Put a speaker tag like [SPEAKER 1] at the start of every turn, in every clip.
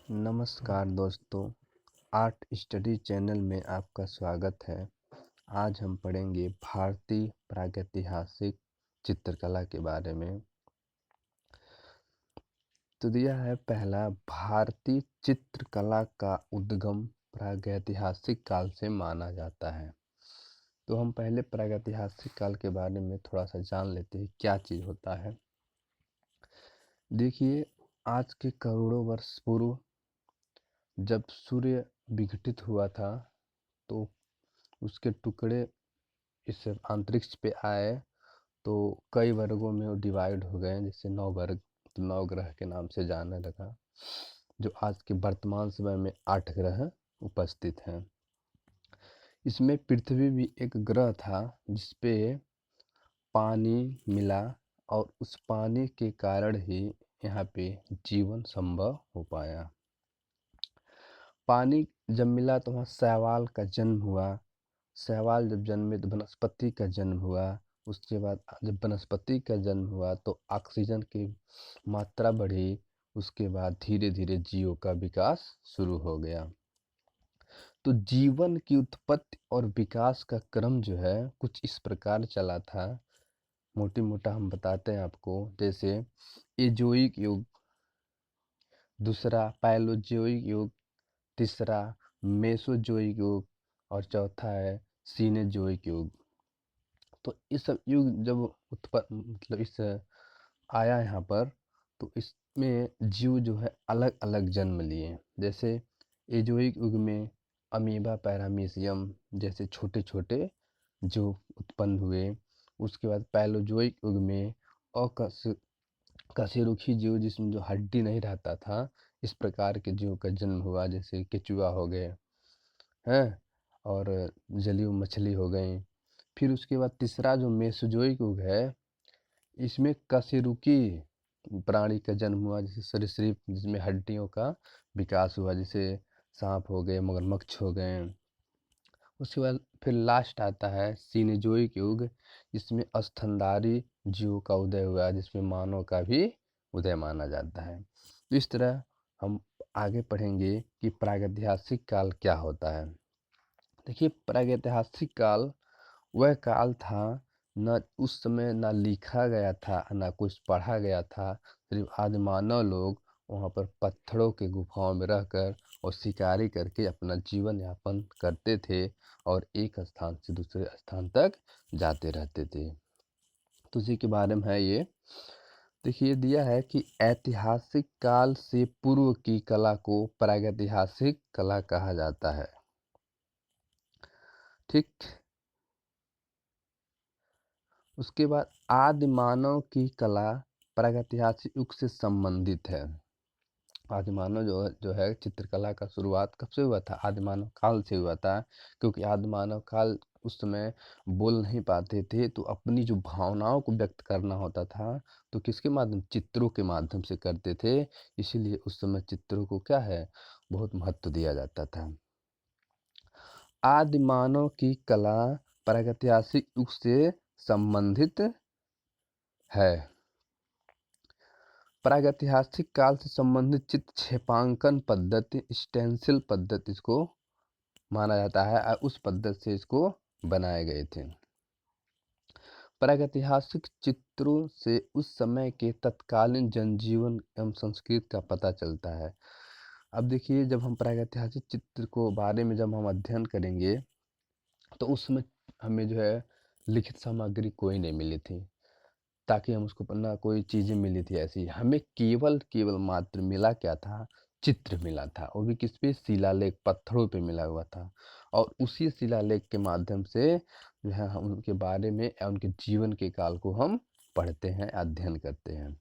[SPEAKER 1] नमस्कार दोस्तों, art study channel में आपका स्वागत है। आज हम पढ़ेंगे भारतीय प्रागैतिहासिक चित्रकला के बारे में। तो दिया है पहला, भारतीय चित्रकला का उद्गम प्रागैतिहासिक काल से माना जाता है। तो हम पहले प्रागैतिहासिक काल के बारे में थोड़ा सा जान लेते हैं, क्या चीज़ होता है। देखिए, आज के करोड़ों वर्ष पूर्व जब सूर्य विघटित हुआ था, तो उसके टुकड़े इस अंतरिक्ष पे आए, तो कई वर्गों में वो डिवाइड हो गए, जैसे 9 वर्ग, तो 9 ग्रह के नाम से जाने लगा, जो आज के वर्तमान समय में 8 ग्रह उपस्थित हैं। इसमें पृथ्वी भी एक ग्रह था जिसपे पानी मिला, और उस पानी के कारण ही यहाँ पे जीवन संभव हो पाया। पानी जब मिला तो वहाँ शैवाल का जन्म हुआ। शैवाल जब जन्मे तो वनस्पति का जन्म हुआ। उसके बाद जब वनस्पति का जन्म हुआ तो ऑक्सीजन की मात्रा बढ़ी। उसके बाद धीरे धीरे जीवों का विकास शुरू हो गया। तो जीवन की उत्पत्ति और विकास का क्रम जो है कुछ इस प्रकार चला था। मोटी मोटा हम बताते हैं आपको, जैसे एजोइक युग, दूसरा पैलोजोइक युग, तीसरा मेसोजोइक युग, और चौथा है सीनेजोइक युग। तो इस सब युग जब उत्पन्न मतलब इस आया यहाँ पर, तो इसमें जीव जो है अलग अलग जन्म लिए। जैसे एजोइक युग में अमीबा पैरामीशियम जैसे छोटे छोटे जो उत्पन्न हुए। उसके बाद पैलोजोइक युग में कशेरुकी जीव, जिसमें जो हड्डी नहीं रहता था, इस प्रकार के जीव का जन्म हुआ, जैसे केचुआ हो गए हैं, और जलीय मछली हो गई। फिर उसके बाद तीसरा जो मेसोजोइक युग है, इसमें कशेरुकी प्राणी का जन्म हुआ, जैसे सरीसृप जिसमें हड्डियों का विकास हुआ, जैसे सांप हो गए, मगरमच्छ हो गए। उसके बाद फिर लास्ट आता है सीनेजोइक युग, जिसमें स्तनधारी जीवों का उदय हुआ, जिसमें मानव का भी उदय माना जाता है। तो इस तरह हम आगे पढ़ेंगे कि प्रागैतिहासिक काल क्या होता है। देखिए, प्रागैतिहासिक काल वह काल था, न उस समय ना लिखा गया था ना कुछ पढ़ा गया था। सिर्फ आदिमानव लोग वहाँ पर पत्थरों के गुफाओं में रहकर और शिकारी करके अपना जीवन यापन करते थे, और एक स्थान से दूसरे स्थान तक जाते रहते थे। तो उसी के बारे में है ये। देखिए, दिया है कि ऐतिहासिक काल से पूर्व की कला को प्रागैतिहासिक कला कहा जाता है। ठीक। उसके बाद आदि मानव की कला प्रागैतिहासिक युग से संबंधित है। आदि मानव जो है चित्रकला का शुरुआत कब से हुआ था? आदि मानव काल से हुआ था, क्योंकि आदि मानव काल उस समय बोल नहीं पाते थे, तो अपनी जो भावनाओं को व्यक्त करना होता था तो किसके माध्यम? चित्रों के माध्यम से करते थे। इसीलिए उस समय चित्रों को क्या है, बहुत महत्व दिया जाता था। आदि मानव की कला प्रागैतिहासिक युग से संबंधित है। प्रागैतिहासिक काल से संबंधित चित्र क्षेपांकन पद्धति, स्टेंसिल पद्धति इसको माना जाता है, और उस पद्धति से इसको बनाए गए थे। प्रागैतिहासिक चित्रों से उस समय के तत्कालीन जनजीवन एवं संस्कृति का पता चलता है। अब देखिए, जब हम प्रागैतिहासिक चित्र को बारे में जब हम अध्ययन करेंगे, तो उसमें हमें जो है लिखित सामग्री कोई नहीं मिली थी, ताकि हम उसको पढ़ना, कोई चीज़ें मिली थी ऐसी। हमें केवल केवल मात्र मिला क्या था? चित्र मिला था, वो भी किस पे? शिलालेख, पत्थरों पे मिला हुआ था। और उसी शिलालेख के माध्यम से जो है हम उनके बारे में या उनके जीवन के काल को हम पढ़ते हैं, अध्ययन करते हैं।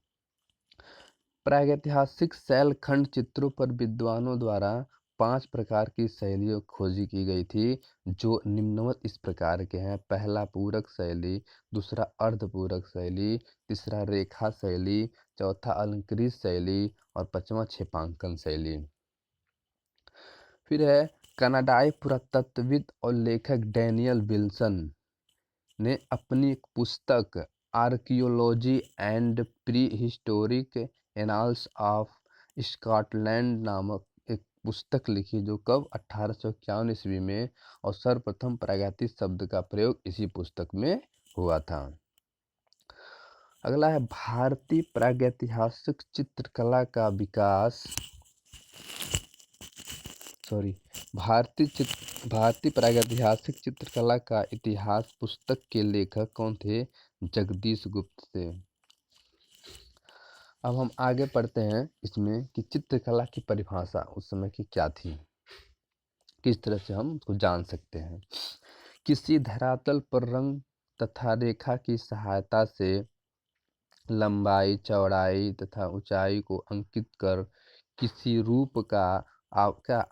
[SPEAKER 1] प्रागैतिहासिक शैलखंड चित्रों पर विद्वानों द्वारा 5 प्रकार की शैलियों खोजी की गई थी, जो निम्नवत इस प्रकार के हैं। पहला पूरक शैली, दूसरा अर्धपूरक शैली, तीसरा रेखा शैली, चौथा अलंकृत शैली, और पांचवा क्षेपांकन शैली। फिर है कनाडाई पुरातत्वविद और लेखक डैनियल विल्सन ने अपनी एक पुस्तक archaeology and pre historic annals of Scotland नामक एक पुस्तक लिखी जो कब 1851 ईस्वी में, और सर्वप्रथम प्रागैतिक शब्द का प्रयोग इसी पुस्तक में हुआ था। अगला है भारतीय प्रागैतिहासिक चित्रकला का विकास। भारतीय प्रागैतिहासिक चित्रकला का इतिहास पुस्तक के लेखक कौन थे? जगदीश गुप्त थे। अब हम आगे पढ़ते हैं इसमें कि चित्रकला की परिभाषा उस समय की क्या थी, किस तरह से हम उसको जान सकते हैं। किसी धरातल पर रंग तथा रेखा की सहायता से लंबाई, चौड़ाई तथा ऊंचाई को अंकित कर किसी रूप का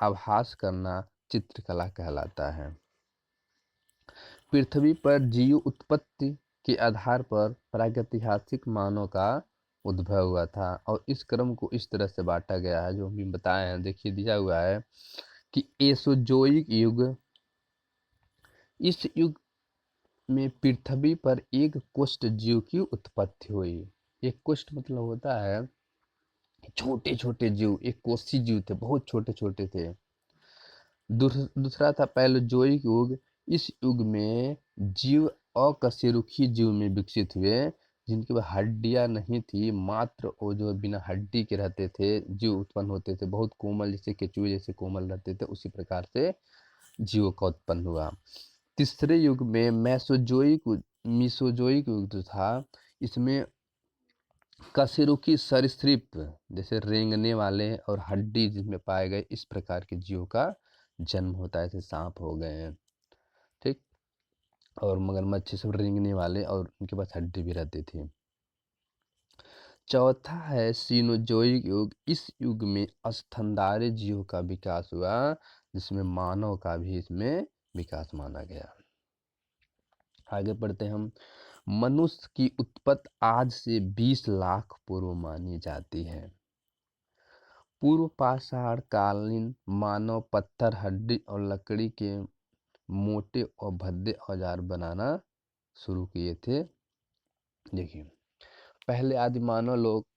[SPEAKER 1] आभास करना चित्रकला कहलाता है। पृथ्वी पर जीव उत्पत्ति के आधार पर प्रागैतिहासिक मानव का उद्भव हुआ था, और इस क्रम को इस तरह से बांटा गया है जो हम बताए हैं। देखिए दिया हुआ है कि एसोजोइक युग, इस युग में पृथ्वी पर एक कुष्ठ जीव की उत्पत्ति हुई। एक कुष्ठ मतलब होता है छोटे छोटे जीव, एक कोशी जीव थे, बहुत छोटे छोटे थे। दूसरा था पैलोजोइक युग, इस युग में जीव अकशेरुकी जीव में विकसित हुए, जिनके पास हड्डियां नहीं थी, मात्र वो जो बिना हड्डी के रहते थे जीव उत्पन्न होते थे, बहुत कोमल, जैसे केचुए जैसे कोमल रहते थे, उसी प्रकार से जीवों का उत्पन्न हुआ। तीसरे युग में मीसोजोइक युग जो था, इसमें कशेरुकी सरीसृप जैसे रेंगने वाले और हड्डी जिसमें पाए गए, इस प्रकार के जीवों का जन्म होता है, जैसे सांप हो गए हैं, ठीक, और मगरमच्छ, सब रेंगने वाले और उनके पास हड्डी भी रहती थी। चौथा है सीनोजोइक युग, इस युग में स्तनधारी जीवों का विकास हुआ, जिसमें मानव का भी इसमें विकास माना गया। आगे बढ़ते हैं हम। मनुष्य की उत्पत्ति आज से 20 लाख पूर्व मानी जाती है। पूर्व पाषाण कालीन मानव पत्थर, हड्डी और लकड़ी के मोटे और भद्दे औजार बनाना शुरू किए थे। देखिए पहले आदि मानव लोग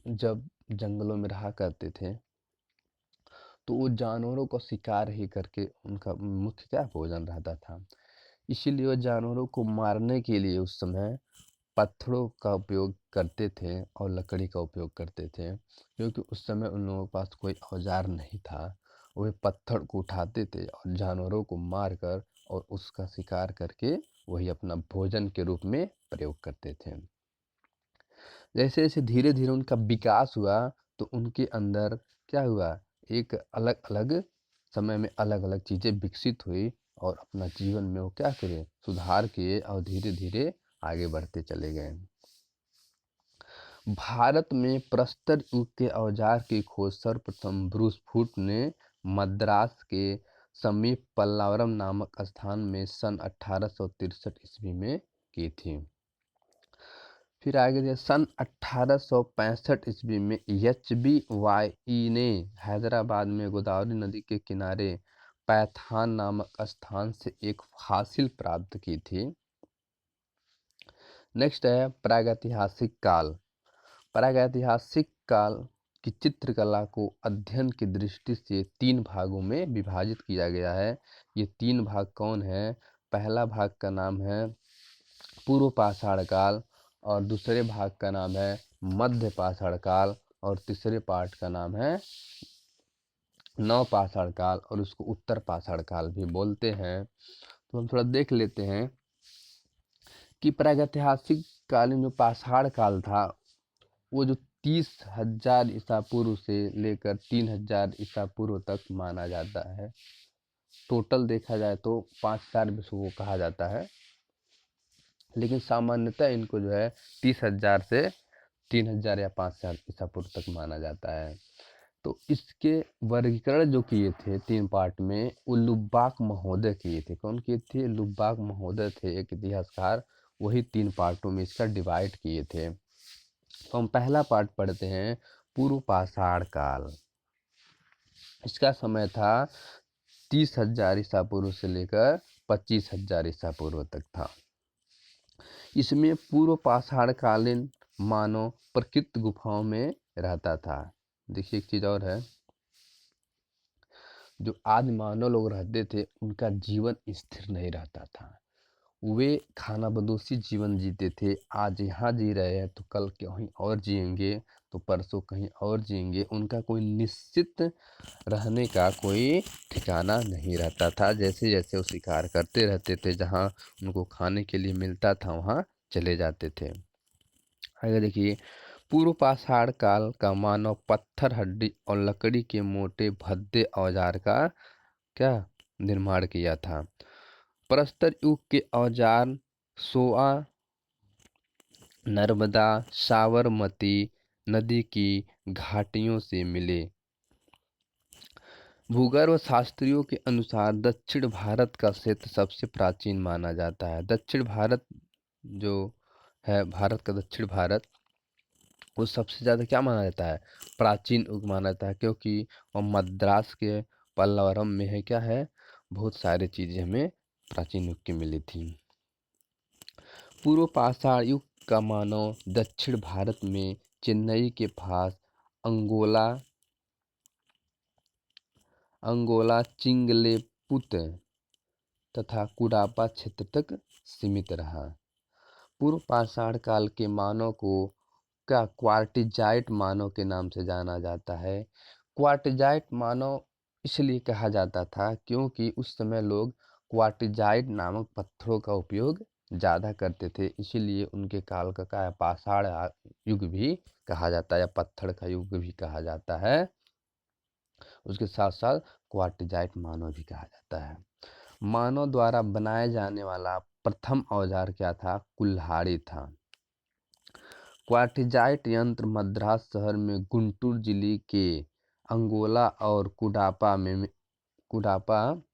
[SPEAKER 1] जब जंगलों में रहा करते थे, तो वो जानवरों को शिकार ही करके उनका मुख्य क्या भोजन रहता था। इसीलिए वो जानवरों को मारने के लिए उस समय पत्थरों का उपयोग करते थे और लकड़ी का उपयोग करते थे, क्योंकि उस समय उन लोगों के पास कोई औजार नहीं था। वे पत्थर को उठाते थे और जानवरों को मार कर और उसका शिकार करके वही अपना भोजन के रूप में प्रयोग करते थे। जैसे जैसे धीरे धीरे उनका विकास हुआ, तो उनके अंदर क्या हुआ, एक अलग अलग समय में अलग अलग चीज़ें विकसित हुई, और अपना जीवन में वो क्या करे, सुधार किए, और धीरे धीरे आगे बढ़ते चले गए। भारत में प्रस्तर युग के औजार की खोज सर्वप्रथम ब्रूस फूट ने मद्रास के समीप पल्लावरम नामक स्थान में सन 1863 ईस्वी में की थी। फिर आगे जो सन 1865 ईस्वी में HBY ने हैदराबाद में गोदावरी नदी के किनारे पैथान नामक स्थान से एक हासिल प्राप्त की थी। नेक्स्ट है प्रागैतिहासिक काल। प्रागैतिहासिक काल की चित्रकला को अध्ययन की दृष्टि से 3 भागों में विभाजित किया गया है। ये 3 भाग कौन है? पहला भाग का नाम है पूर्व पाषाण काल, और दूसरे भाग का नाम है मध्य पाषाण काल, और तीसरे पार्ट का नाम है नव पाषाण काल, और उसको उत्तर पाषाण काल भी बोलते हैं। तो हम थोड़ा देख लेते हैं कि प्रागैतिहासिक कालीन जो पाषाण काल था, वो जो 30,000 ईसा पूर्व से लेकर 3,000 ईसा पूर्व तक माना जाता है। टोटल देखा जाए तो 5,000 विश्व को कहा जाता है, लेकिन सामान्यतः इनको जो है 30,000 से 3,000 या 5,000 ईसा पूर्व तक माना जाता है। तो इसके वर्गीकरण जो किए थे 3 पार्ट में, वो लुब्बाक महोदय किए थे। कौन किए थे? लुब्बाक महोदय थे, एक इतिहासकार, वही 3 पार्टों में इसका डिवाइड किए थे। तो हम पहला पार्ट पढ़ते हैं, पूर्व पाषाण काल। इसका समय था 30,000 ईसा पूर्व से लेकर 25,000 ईसा पूर्व तक था। इसमें पूर्व पाषाण कालीन मानव प्रकृत गुफाओं में रहता था। देखिए एक चीज़ और है, जो आदि मानव लोग रहते थे उनका जीवन स्थिर नहीं रहता था। वे खानाबदोशी जीवन जीते थे। आज यहाँ जी रहे हैं तो कल कहीं और जिएँगे, तो परसों कहीं और जिएँगे। उनका कोई निश्चित रहने का कोई ठिकाना नहीं रहता था। जैसे-जैसे वो शिकार करते रहते थे, जहाँ उनको खाने के लिए मिलता था वहाँ चले जाते थे। आगे देखिए, पूर्व पाषाण काल का मानव पत्थर, हड्डी और लकड़ी के मोटे भद्दे औजार का क्या निर्माण किया था। प्रस्तर युग के औजार सोआ, नर्मदा, साबरमती नदी की घाटियों से मिले। भूगर्भ शास्त्रियों के अनुसार दक्षिण भारत का क्षेत्र सबसे प्राचीन माना जाता है। दक्षिण भारत जो है, भारत का दक्षिण भारत, वो सबसे ज़्यादा क्या माना जाता है, प्राचीन युग माना जाता है, क्योंकि वो मद्रास के पल्लवरम में है, क्या है, बहुत सारी चीज़ें हमें प्राचीन युग की मिली थी। पूर्व पाषाण युग का मानव दक्षिण भारत में चेन्नई के पास अंगोला चिंगलेपुत तथा कुडापा क्षेत्र तक सीमित रहा। पूर्व पाषाण काल के मानव को क्या क्वार्टिजाइट मानव के नाम से जाना जाता है। क्वार्टिजाइट मानव इसलिए कहा जाता था क्योंकि उस समय लोग क्वार्टिजाइट नामक पत्थरों का उपयोग ज़्यादा करते थे, इसीलिए उनके काल का क्या है, पाषाण युग भी कहा जाता है या पत्थर का युग भी कहा जाता है। उसके साथ साथ क्वार्टिजाइट मानव भी कहा जाता है। मानव द्वारा बनाए जाने वाला प्रथम औजार क्या था, कुल्हाड़ी था। क्वार्टिजाइट यंत्र मद्रास शहर में गुंटूर जिले के अंगोला और कुडापा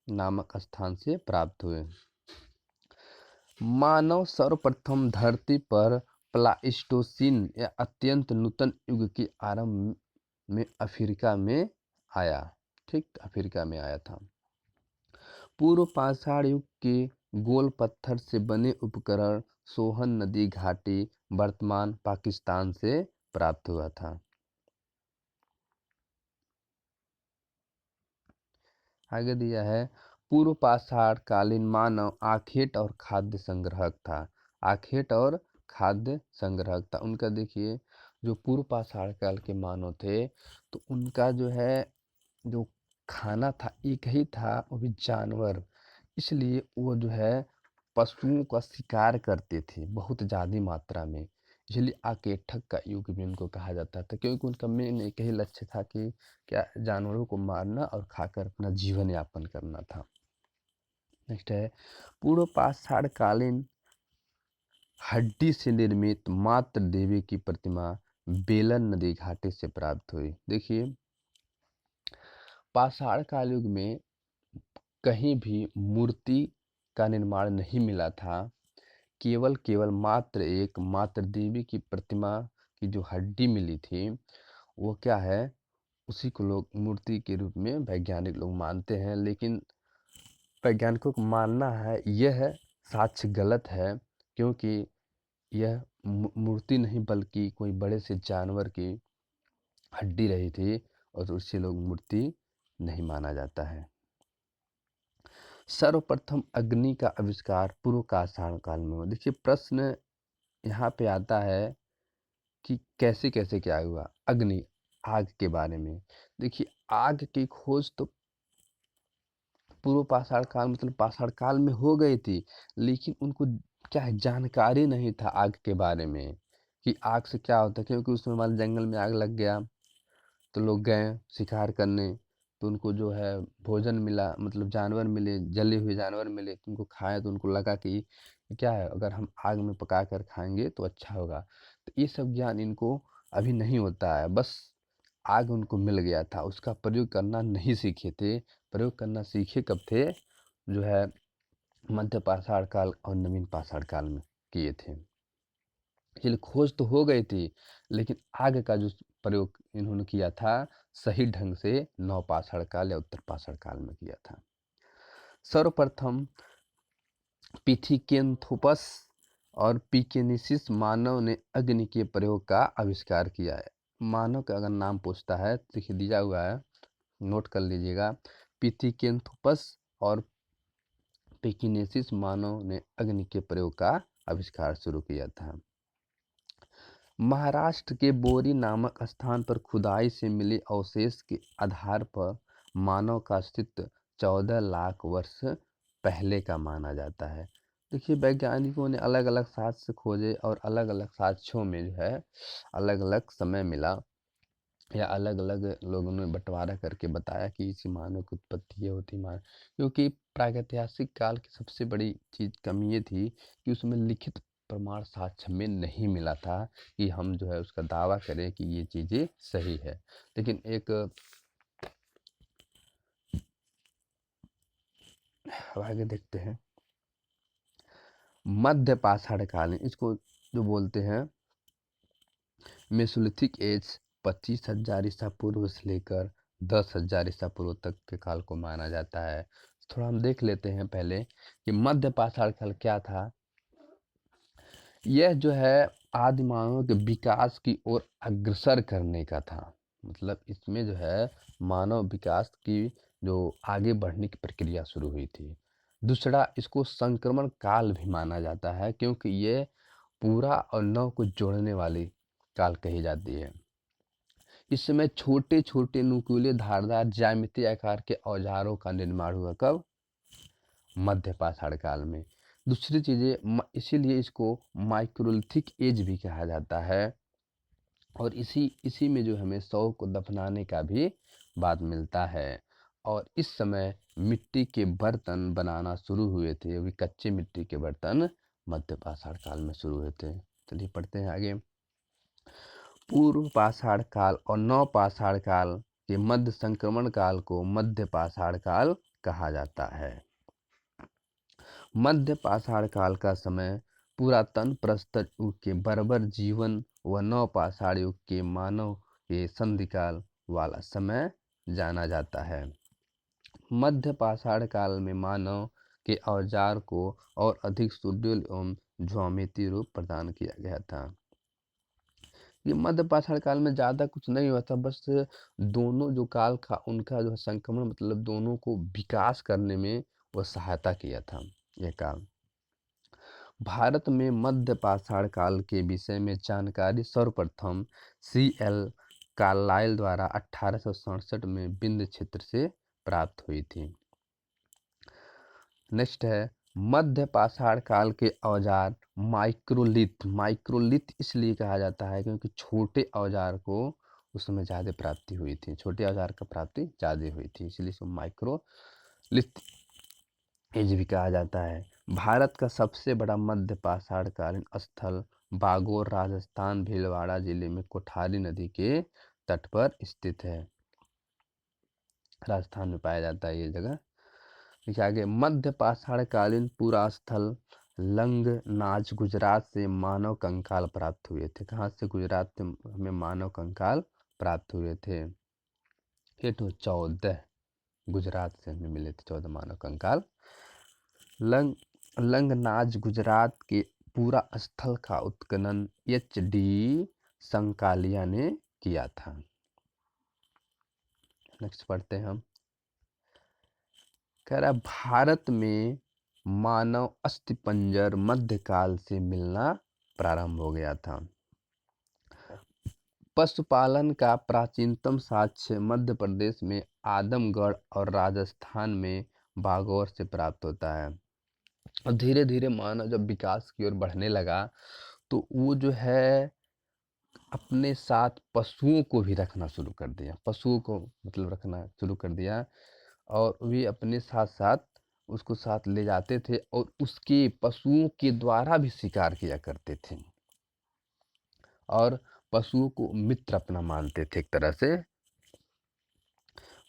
[SPEAKER 1] नामक स्थान से प्राप्त हुए। मानव सर्वप्रथम धरती पर प्लाइस्टोसीन या अत्यंत नूतन युग के आरंभ में अफ्रीका में आया। ठीक, अफ्रीका में आया था। पूर्व पाषाण युग के गोल पत्थर से बने उपकरण सोहन नदी घाटी वर्तमान पाकिस्तान से प्राप्त हुआ था। आगे दिया है, पूर्व पाषाण कालीन मानव आखेट और खाद्य संग्रहक था। आखेट और खाद्य संग्रहक था। उनका देखिए, जो पूर्व पाषाण काल के मानव थे तो उनका जो है, जो खाना था एक ही था, वो भी जानवर, इसलिए वो जो है पशुओं का शिकार करते थे बहुत ज़्यादा मात्रा में। इसलिए आकेठक का युग भी उनको कहा जाता था, क्योंकि उनका मेन एक ही लक्ष्य था कि क्या, जानवरों को मारना और खाकर अपना जीवन यापन करना था। नेक्स्ट है, पूर्व पाषाण कालीन हड्डी से निर्मित मातृ देवी की प्रतिमा बेलन नदी घाटी से प्राप्त हुई। देखिए, पाषाण काल युग में कहीं भी मूर्ति का निर्माण नहीं मिला था। केवल मात्र एक मातृ देवी की प्रतिमा की जो हड्डी मिली थी, वो क्या है, उसी को लोग मूर्ति के रूप में वैज्ञानिक लोग मानते हैं। लेकिन वैज्ञानिकों को मानना है, यह साक्ष्य गलत है, क्योंकि यह मूर्ति नहीं बल्कि कोई बड़े से जानवर की हड्डी रही थी, और उससे लोग मूर्ति नहीं माना जाता है। सर्वप्रथम अग्नि का आविष्कार पूर्व पाषाण काल में हुआ। देखिए, प्रश्न यहाँ पे आता है कि कैसे कैसे क्या हुआ, अग्नि, आग के बारे में। देखिए, आग की खोज तो पूर्व पाषाण काल मतलब पाषाण काल में हो गई थी, लेकिन उनको क्या है, जानकारी नहीं था आग के बारे में कि आग से क्या होता है। क्योंकि उसमें मान जंगल में आग लग गया तो लोग गए शिकार करने, तो उनको जो है भोजन मिला, मतलब जानवर मिले, जले हुए जानवर मिले, तो उनको खाए तो उनको लगा कि क्या है, अगर हम आग में पका कर खाएंगे तो अच्छा होगा। तो ये सब ज्ञान इनको अभी नहीं होता है, बस आग उनको मिल गया था, उसका प्रयोग करना नहीं सीखे थे। प्रयोग करना सीखे कब थे, जो है मध्य पाषाण काल और नवीन पाषाण काल में किए थे। इसलिए खोज तो हो गई थी, लेकिन आग का जो प्रयोग इन्होंने किया था सही ढंग से नव पाषाण काल या उत्तर पाषाण काल में किया था। सर्वप्रथम पिथिकेन्थोपस और पिकेनिसिस मानव ने अग्नि के प्रयोग का आविष्कार किया है। मानव का अगर नाम पूछता है तो लिख दिया हुआ है, नोट कर लीजिएगा, पिथिकेंथोपस और पेकिनेसिस मानव ने अग्नि के प्रयोग का आविष्कार शुरू किया था। महाराष्ट्र के बोरी नामक स्थान पर खुदाई से मिले अवशेष के आधार पर मानव का अस्तित्व 14 लाख वर्ष पहले का माना जाता है। देखिए, वैज्ञानिकों ने अलग अलग साक्ष्य खोजे और अलग अलग साक्ष्यों में जो है अलग अलग समय मिला, या अलग अलग लोगों ने बंटवारा करके बताया कि इसी मानव की उत्पत्ति ये होती मान, क्योंकि प्रागैतिहासिक काल की सबसे बड़ी चीज कमी ये थी कि उसमें लिखित प्रमाण साक्ष्य में नहीं मिला था कि हम जो है उसका दावा करें कि ये चीजें सही है। लेकिन एक अब आगे देखते हैं, मध्य पाषाण काल, इसको जो बोलते हैं मेसोलिथिक एज, 25,000 ईसा पूर्व से लेकर 10,000 ईसा पूर्व तक के काल को माना जाता है। थोड़ा हम देख लेते हैं पहले कि मध्य पाषाण काल क्या था। यह जो है आदि मानव के विकास की ओर अग्रसर करने का था। मतलब इसमें जो है मानव विकास की जो आगे बढ़ने की प्रक्रिया शुरू हुई थी। दूसरा, इसको संक्रमण काल भी माना जाता है, क्योंकि ये पूरा और नव को जोड़ने वाली काल कही जाती है। इस समय छोटे छोटे नुकीले धारदार ज्यामितीय आकार के औजारों का निर्माण हुआ। कब? मध्य पाषाण काल में। दूसरी चीजें इसीलिए इसको माइक्रोलिथिक एज भी कहा जाता है। और इसी इसी में जो हमें शव को दफनाने का भी बात मिलता है। और इस समय मिट्टी के बर्तन बनाना शुरू हुए थे, अभी कच्चे मिट्टी के बर्तन मध्य पाषाण काल में शुरू हुए थे। चलिए पढ़ते हैं आगे। पूर्व पाषाण काल और नव पाषाण काल के मध्य संक्रमण काल को मध्य पाषाण काल कहा जाता है। मध्य पाषाण काल का समय पुरातन प्रस्तर युग के बर्बर जीवन व नव पाषाण युग के मानव के संधिकाल वाला समय जाना जाता है। मध्य पाषाण काल में मानव के औजार को और अधिक सुडौल एवं ज्यामितीय रूप प्रदान किया गया था। ये मध्य पाषाण काल में ज़्यादा कुछ नहीं हुआ था, बस दोनों जो काल का उनका जो संक्रमण, मतलब दोनों को विकास करने में वह सहायता किया था यह काल। भारत में मध्य पाषाण काल के विषय में जानकारी सर्वप्रथम C.L. कार्लाइल द्वारा 1867 में विंध्य क्षेत्र से प्राप्त हुई थी। नेक्स्ट है, मध्य पाषाण काल के औजार माइक्रोलिथ। माइक्रोलिथ इसलिए कहा जाता है क्योंकि छोटे औजार को उस समय ज़्यादा प्राप्ति हुई थी, छोटे औजार का प्राप्ति ज़्यादा हुई थी, इसलिए इसको माइक्रोलिथ एज भी कहा जाता है। भारत का सबसे बड़ा मध्य पाषाण कालीन स्थल बागोर, राजस्थान, भीलवाड़ा जिले में कोठारी नदी के तट पर स्थित है। राजस्थान में पाया जाता है ये जगह। देखिए आगे, मध्य पाषाण कालीन पूरा स्थल लंगनाज, गुजरात से मानव कंकाल प्राप्त हुए थे। कहाँ से? गुजरात से हमें मानव कंकाल प्राप्त हुए थे। ये तो 14 गुजरात से हमें मिले थे 14 मानव कंकाल। लंगनाज गुजरात के पूरा स्थल का उत्खनन H.D. संकालिया ने किया था। नेक्स्ट पढ़ते हैं हम। कह रहा भारत में मानव अस्थिपंजर मध्यकाल से मिलना प्रारंभ हो गया था। पशुपालन का प्राचीनतम साक्ष्य मध्य प्रदेश में आदमगढ़ और राजस्थान में बागौर से प्राप्त होता है। और धीरे धीरे मानव जब विकास की ओर बढ़ने लगा तो वो जो है अपने साथ पशुओं को भी रखना शुरू कर दिया, पशुओं को मतलब रखना शुरू कर दिया, और वे अपने साथ साथ उसको साथ ले जाते थे और उसके पशुओं के द्वारा भी शिकार किया करते थे और पशुओं को मित्र अपना मानते थे एक तरह से।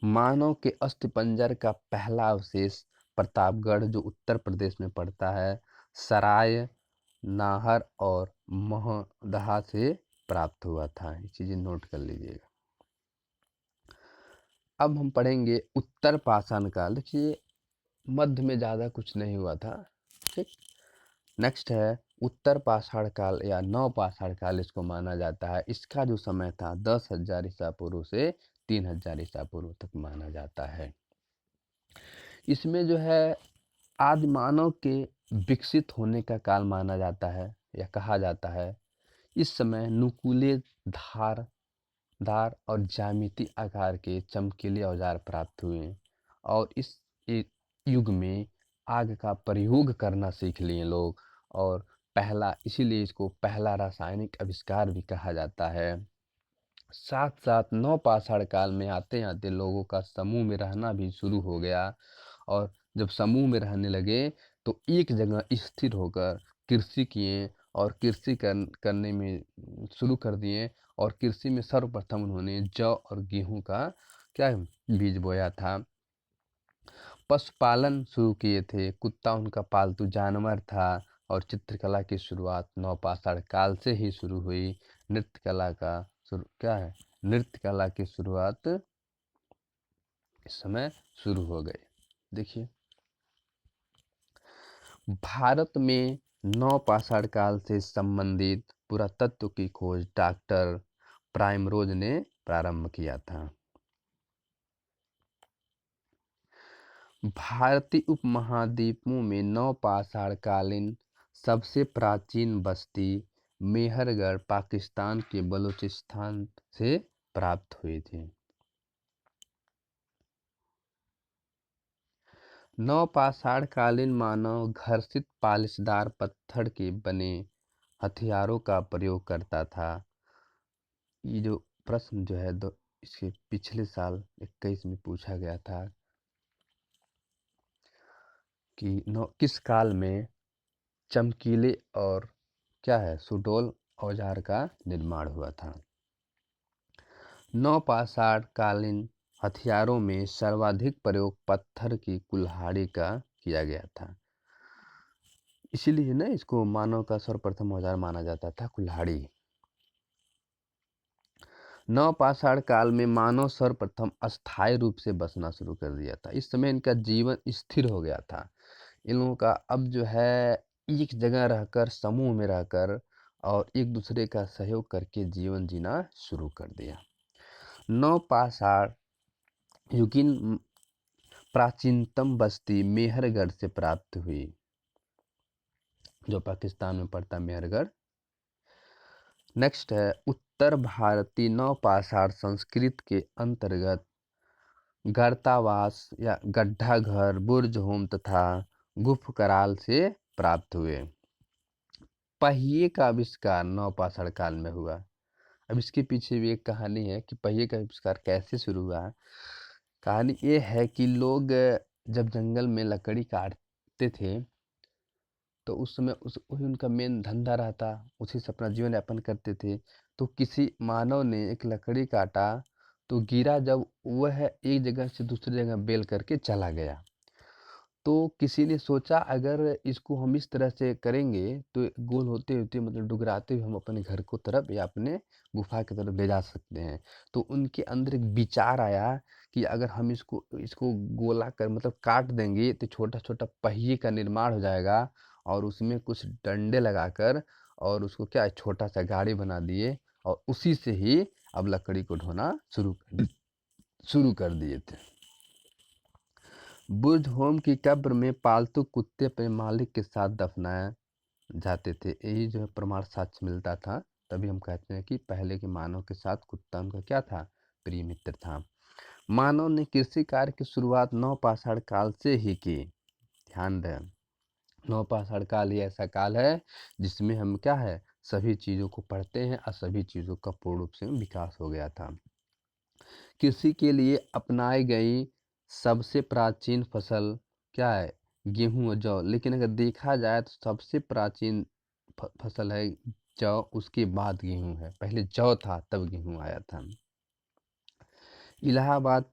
[SPEAKER 1] मानव के अस्थिपंजर का पहला अवशेष प्रतापगढ़, जो उत्तर प्रदेश में पड़ता है, सराय, नाहर और महदहा से प्राप्त हुआ था। ये चीजें नोट कर लीजिएगा। अब हम पढ़ेंगे उत्तर पाषाण काल। देखिए मध्य में ज़्यादा कुछ नहीं हुआ था, ठीक। नेक्स्ट है उत्तर पाषाण काल या नव पाषाण काल इसको माना जाता है। इसका जो समय था 10,000 ईसा पूर्व से 3,000 ईसा पूर्व तक माना जाता है। इसमें जो है आदि मानव के विकसित होने का काल माना जाता है या कहा जाता है। इस समय नुकीले धार दार और ज्यामिति आकार के चमकीले औजार प्राप्त हुए और इस युग में आग का प्रयोग करना सीख लिए लोग। और पहला इसीलिए इसको पहला रासायनिक आविष्कार भी कहा जाता है। साथ साथ नवपाषाण काल में आते आते लोगों का समूह में रहना भी शुरू हो गया। और जब समूह में रहने लगे तो एक जगह स्थिर होकर कृषि किए और कृषि करने में शुरू कर दिए। और कृषि में सर्वप्रथम उन्होंने जौ और गेहूं का क्या है बीज बोया था। पशुपालन शुरू किए थे, कुत्ता उनका पालतू जानवर था। और चित्रकला की शुरुआत नवपाषाण काल से ही शुरू हुई। नृत्य कला का क्या है नृत्य कला की शुरुआत इस समय शुरू हो गई। देखिए भारत में नवपाषाण काल से संबंधित पुरातत्व की खोज डॉक्टर प्राइमरोज ने प्रारंभ किया था। भारतीय उपमहाद्वीपों में नवपाषाण कालीन सबसे प्राचीन बस्ती मेहरगढ़ पाकिस्तान के बलूचिस्तान से प्राप्त हुई थी। नवपाषाण कालीन मानव घर्षित पालिशदार पत्थर के बने हथियारों का प्रयोग करता था। ये जो प्रश्न जो है इसके पिछले साल 21 में पूछा गया था कि किस काल में चमकीले और क्या है सुडौल औजार का निर्माण हुआ था। नवपाषाण कालीन हथियारों में सर्वाधिक प्रयोग पत्थर की कुल्हाड़ी का किया गया था। इसीलिए ना इसको मानव का सर्वप्रथम औजार माना जाता था, कुल्हाड़ी। नवपाषाण काल में मानव सर्वप्रथम अस्थायी रूप से बसना शुरू कर दिया था। इस समय इनका जीवन स्थिर हो गया था। इन लोगों का अब जो है एक जगह रहकर समूह में रहकर और एक दूसरे का सहयोग करके जीवन जीना शुरू कर दिया। नवपाषाण युगीन प्राचीनतम बस्ती मेहरगढ़ से प्राप्त हुई, जो पाकिस्तान में पड़ता मेहरगढ़। नेक्स्ट है उत्तर भारतीय नवपाषाण संस्कृत के अंतर्गत गर्तावास या गड्ढा घर, बुर्ज होम तथा गुफ कराल से प्राप्त हुए। पहिए का आविष्कार नवपाषाण काल में हुआ। अब इसके पीछे भी एक कहानी है कि पहिए का आविष्कार कैसे शुरू हुआ। कहानी ये है कि लोग जब जंगल में लकड़ी काटते थे तो उस समय वही उनका मेन धंधा रहता, उसी से अपना जीवन यापन करते थे। तो किसी मानव ने एक लकड़ी काटा तो गिरा, जब वह एक जगह से दूसरी जगह बेल करके चला गया। तो किसी ने सोचा अगर इसको हम इस तरह से करेंगे तो गोल होते होते मतलब डुगराते हुए हम अपने घर को तरफ या अपने गुफा की तरफ ले जा सकते हैं। तो उनके अंदर एक विचार आया कि अगर हम इसको इसको गोला कर मतलब काट देंगे तो छोटा छोटा पहिए का निर्माण हो जाएगा। और उसमें कुछ डंडे लगाकर और उसको क्या है छोटा सा गाड़ी बना दिए और उसी से ही अब लकड़ी को ढोना शुरू कर दिए थे। बुर्ज होम की कब्र में पालतू कुत्ते अपने मालिक के साथ दफनाए जाते थे। यही जो है प्रमाण साक्ष्य मिलता था। तभी हम कहते हैं कि पहले के मानव के साथ कुत्ता उनका क्या था, प्रिय मित्र था। मानव ने कृषि कार्य की शुरुआत नवपाषाण काल से ही की। ध्यान दें, नवपाषाण काल ही ऐसा काल है जिसमें हम क्या है सभी चीज़ों को पढ़ते हैं और सभी चीज़ों का पूर्ण रूप से विकास हो गया था। कृषि के लिए अपनाई गई सबसे प्राचीन फसल क्या है, गेहूं और जौ। लेकिन अगर देखा जाए तो सबसे प्राचीन फसल है जौ, उसके बाद गेहूं है। पहले जौ था तब गेहूं आया था। इलाहाबाद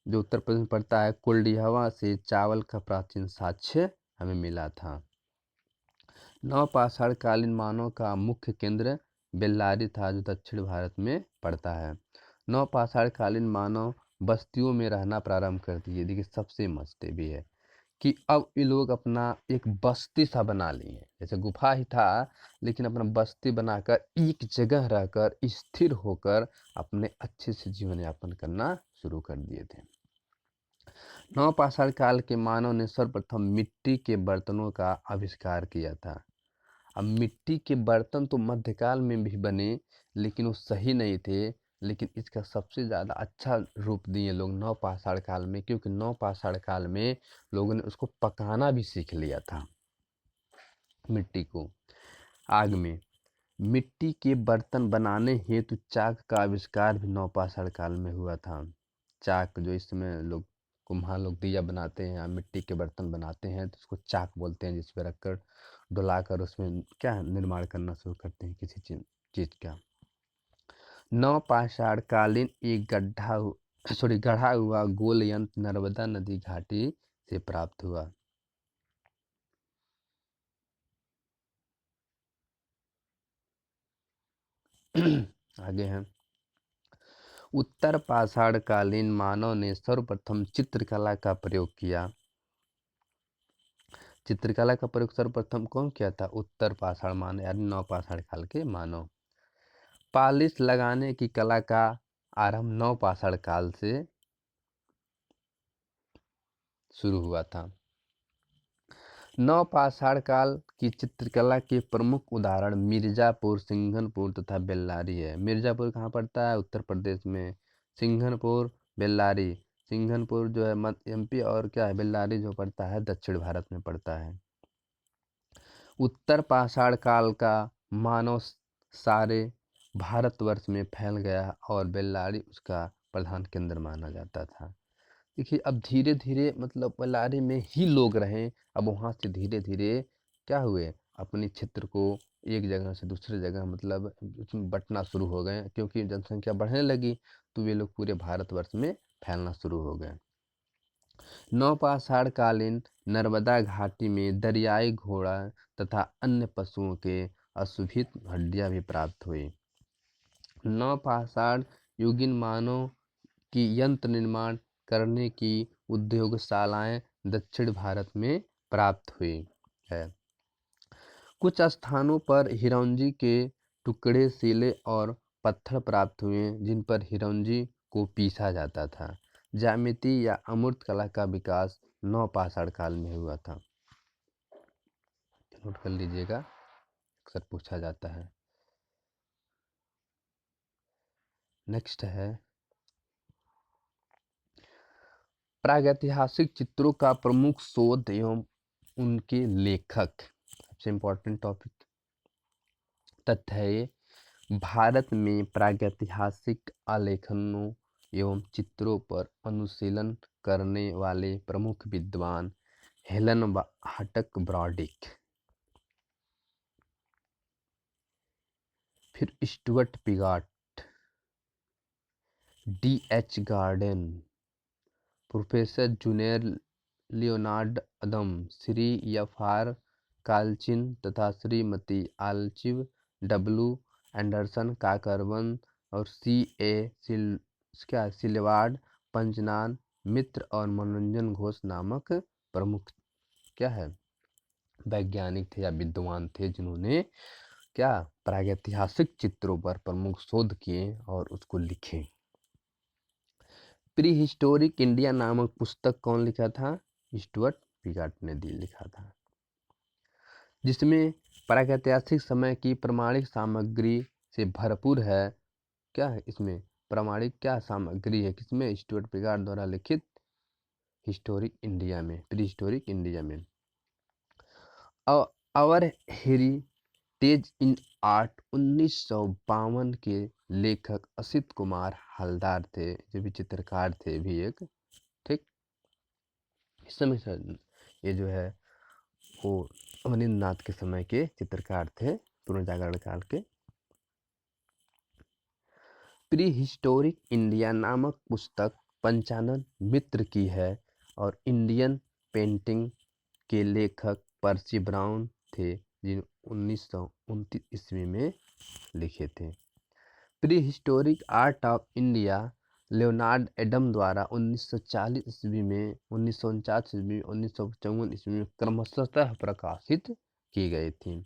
[SPEAKER 1] जो उत्तर प्रदेश में पड़ता है, कुलडीहवा से चावल का प्राचीन साक्ष्य हमें मिला था। नवपाषाण कालीन मानव का मुख्य केंद्र बेल्लारी था, जो दक्षिण भारत में पड़ता है। नवपाषाण कालीन मानव बस्तियों में रहना प्रारंभ कर दिए। देखिए सबसे मस्त भी है कि अब ये लोग अपना एक बस्ती सा बना लिए। जैसे गुफा ही था लेकिन अपना बस्ती बनाकर एक जगह रहकर स्थिर होकर अपने अच्छे से जीवन यापन करना शुरू कर दिए थे। नवपाषाण काल के मानव ने सर्वप्रथम मिट्टी के बर्तनों का आविष्कार किया था। अब मिट्टी के बर्तन तो मध्यकाल में भी बने, लेकिन वो सही नहीं थे। लेकिन इसका सबसे ज़्यादा अच्छा रूप दिए लोग नवपाषाण काल में, क्योंकि नवपाषाण काल में लोगों ने उसको पकाना भी सीख लिया था, मिट्टी को आग में। मिट्टी के बर्तन बनाने हेतु चाक का आविष्कार भी नवपाषाण काल में हुआ था। चाक जो इस समय लोग कुम्हार लोग दिया बनाते हैं या मिट्टी के बर्तन बनाते हैं, तो उसको चाक बोलते हैं, जिस पे रखकर डुलाकर उसमें क्या निर्माण करना शुरू करते हैं किसी चीज का। नवपाषाण कालीन एक गढ़ा हुआ गोल यंत्र नर्मदा नदी घाटी से प्राप्त हुआ। आगे हैं, उत्तर पाषाण कालीन मानव ने सर्वप्रथम चित्रकला का प्रयोग किया। चित्रकला का प्रयोग सर्वप्रथम कौन किया था? उत्तर पाषाण मानव यानी नवपाषाण काल के मानव। पालिश लगाने की कला का आरंभ नवपाषाण काल से शुरू हुआ था। नवपाषाण काल की चित्रकला के प्रमुख उदाहरण मिर्जापुर, सिंघनपुर तथा बेल्लारी है। मिर्जापुर कहाँ पड़ता है? उत्तर प्रदेश में। सिंघनपुर, बेल्लारी। सिंघनपुर जो है मध्य एमपी, और क्या है बेल्लारी जो पड़ता है दक्षिण भारत में पड़ता है। उत्तर पाषाण काल का मानव सारे भारतवर्ष में फैल गया और बेल्लारी उसका प्रधान केंद्र माना जाता था। देखिए अब धीरे धीरे मतलब बेल्लारी में ही लोग रहे, अब वहाँ से धीरे धीरे क्या हुए, अपने क्षेत्र को एक जगह से दूसरे जगह मतलब उसमें बंटना शुरू हो गए, क्योंकि जनसंख्या बढ़ने लगी तो वे लोग पूरे भारतवर्ष में फैलना शुरू हो गए। नवपाषाण कालीन नर्मदा घाटी में दरियाई घोड़ा तथा अन्य पशुओं के अशोभित हड्डियां भी प्राप्त हुई। नवपाषाण युगीन मानव की यंत्र निर्माण करने की उद्योगशालाएं दक्षिण भारत में प्राप्त हुई है। कुछ स्थानों पर हिरौंजी के टुकड़े, शिले और पत्थर प्राप्त हुए जिन पर हिरौंजी को पीसा जाता था। ज्यामिति या अमूर्त कला का विकास नवपाषाण काल में हुआ था। नोट कर लीजिएगा, अक्सर पूछा जाता है। नेक्स्ट है प्रागैतिहासिक चित्रों का प्रमुख शोध एवं उनके लेखक। सबसे इम्पोर्टेंट टॉपिक तथ्य है ये, भारत में प्रागैतिहासिक आलेखनों एवं चित्रों पर अनुशीलन करने वाले प्रमुख विद्वान हेलन हटक ब्रॉडिक, फिर Stuart Piggott, D.H. Gordon, professor junior Leonard Adam, Shri F.R. कालचिन तथा श्रीमती आल्चिव डब्ल्यू एंडरसन काकरवन और C.A. सिलवाड पंजनान मित्र और मनोरंजन घोष नामक प्रमुख क्या है वैज्ञानिक थे या विद्वान थे, जिन्होंने क्या प्रागैतिहासिक चित्रों पर प्रमुख शोध किए और उसको लिखे। प्री हिस्टोरिक इंडिया नामक पुस्तक कौन लिखा था? स्टुअर्ट पिगाट ने लिखा था, जिसमें प्रागैतिहासिक समय की प्रमाणिक सामग्री से भरपूर है। क्या है इसमें प्रमाणिक क्या सामग्री है? किसमें? स्टुअर्ट पिगाट द्वारा लिखित हिस्टोरिक इंडिया में, प्री हिस्टोरिक इंडिया में। आवर हेरिटेज इन आर्ट 1952 के लेखक असित कुमार हलदार थे, जो भी चित्रकार थे भी एक, ठीक। इस समय सर ये जो है वो अवनींद्र नाथ के समय के चित्रकार थे, पुनर्जागरण काल के। प्री हिस्टोरिक इंडिया नामक पुस्तक पंचानन मित्र की है और इंडियन पेंटिंग के लेखक पर्सी ब्राउन थे, जिन 1929 ईस्वी में लिखे थे। Pre historic art of India Leonard Adam द्वारा 1940 ईस्वी में, 1949 ईस्वी में, 1954 ईस्वी में क्रमशः प्रकाशित की गई थी।